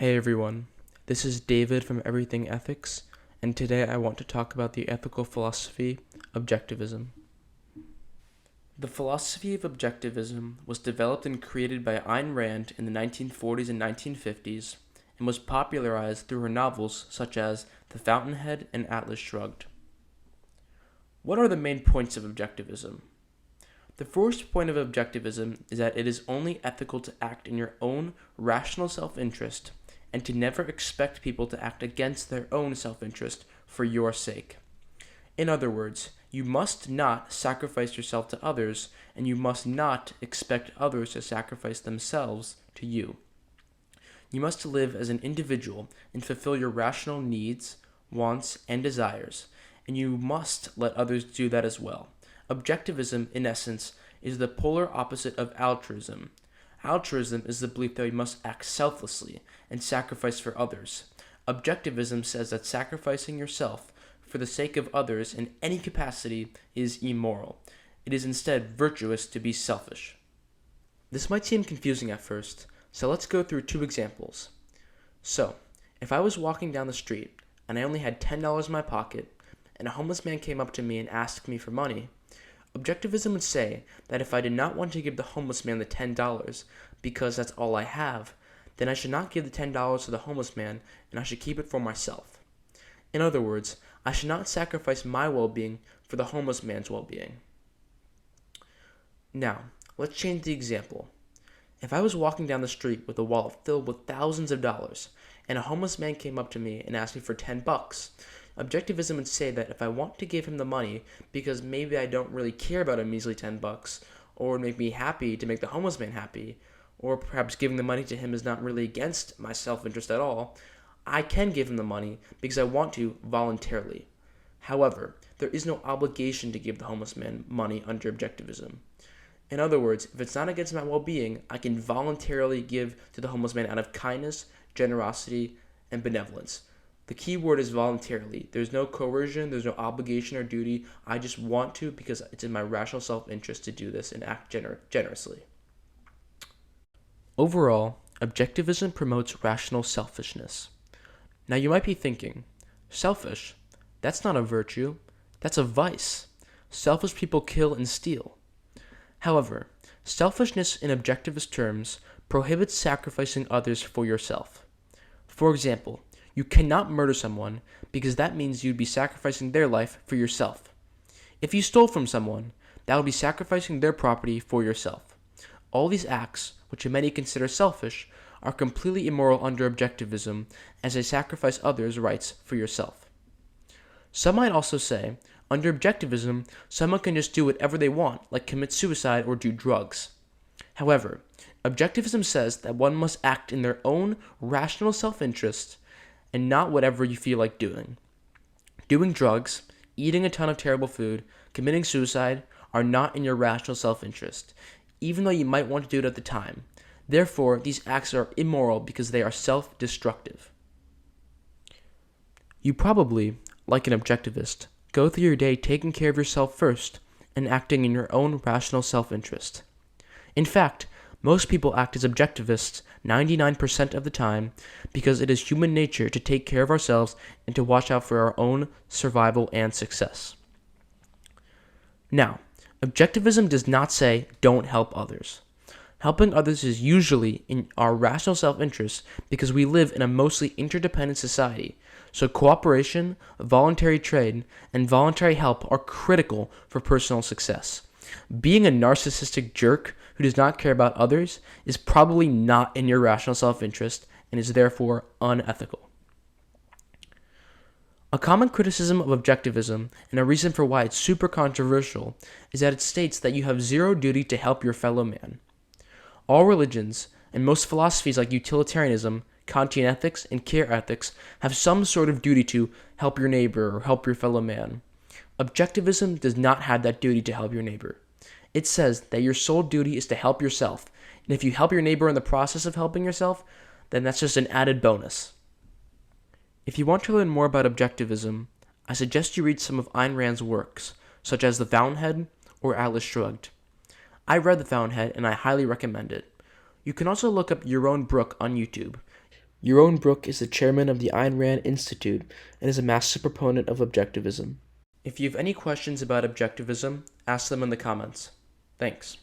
Hey everyone, this is David from Everything Ethics, and today I want to talk about the ethical philosophy, Objectivism. The philosophy of Objectivism was developed and created by Ayn Rand in the 1940s and 1950s, and was popularized through her novels such as The Fountainhead and Atlas Shrugged. What are the main points of Objectivism? The first point of Objectivism is that it is only ethical to act in your own rational self-interest, and to never expect people to act against their own self-interest for your sake. In other words, you must not sacrifice yourself to others, and you must not expect others to sacrifice themselves to you. You must live as an individual and fulfill your rational needs, wants, and desires, and you must let others do that as well. Objectivism, in essence, is the polar opposite of altruism. Altruism is the belief that we must act selflessly and sacrifice for others. Objectivism says that sacrificing yourself for the sake of others in any capacity is immoral. It is instead virtuous to be selfish. This might seem confusing at first, so let's go through two examples. So, if I was walking down the street and I only had $10 in my pocket, and a homeless man came up to me and asked me for money, Objectivism would say that if I did not want to give the homeless man the $10 because that's all I have, then I should not give the $10 to the homeless man and I should keep it for myself. In other words, I should not sacrifice my well-being for the homeless man's well-being. Now, let's change the example. If I was walking down the street with a wallet filled with thousands of dollars and a homeless man came up to me and asked me for $10, Objectivism would say that if I want to give him the money because maybe I don't really care about a measly $10, or it would make me happy to make the homeless man happy, or perhaps giving the money to him is not really against my self-interest at all, I can give him the money because I want to voluntarily. However, there is no obligation to give the homeless man money under Objectivism. In other words, if it's not against my well-being, I can voluntarily give to the homeless man out of kindness, generosity, and benevolence. The key word is voluntarily. There's no coercion, there's no obligation or duty. I just want to because it's in my rational self-interest to do this and act generously. Overall, Objectivism promotes rational selfishness. Now you might be thinking, selfish? That's not a virtue. That's a vice. Selfish people kill and steal. However, selfishness in objectivist terms prohibits sacrificing others for yourself. For example, you cannot murder someone because that means you'd be sacrificing their life for yourself. If you stole from someone, that would be sacrificing their property for yourself. All these acts, which many consider selfish, are completely immoral under Objectivism as they sacrifice others' rights for yourself. Some might also say, under Objectivism, someone can just do whatever they want, like commit suicide or do drugs. However, Objectivism says that one must act in their own rational self-interest and not whatever you feel like doing. Doing drugs, eating a ton of terrible food, committing suicide are not in your rational self-interest, even though you might want to do it at the time. Therefore, these acts are immoral because they are self-destructive. You probably, like an objectivist, go through your day taking care of yourself first and acting in your own rational self-interest. In fact, most people act as objectivists 99% of the time because it is human nature to take care of ourselves and to watch out for our own survival and success. Now, Objectivism does not say don't help others. Helping others is usually in our rational self-interest because we live in a mostly interdependent society, so cooperation, voluntary trade, and voluntary help are critical for personal success. Being a narcissistic jerk who does not care about others is probably not in your rational self-interest and is therefore unethical. A common criticism of Objectivism, and a reason for why it's super controversial, is that it states that you have zero duty to help your fellow man. All religions, and most philosophies like utilitarianism, Kantian ethics, and care ethics have some sort of duty to help your neighbor or help your fellow man. Objectivism does not have that duty to help your neighbor. It says that your sole duty is to help yourself, and if you help your neighbor in the process of helping yourself, then that's just an added bonus. If you want to learn more about Objectivism, I suggest you read some of Ayn Rand's works, such as The Fountainhead or Atlas Shrugged. I read The Fountainhead and I highly recommend it. You can also look up Your Own Brook on YouTube. Yaron Brook is the chairman of the Ayn Rand Institute and is a massive proponent of objectivism. If you have any questions about objectivism, ask them in the comments. Thanks.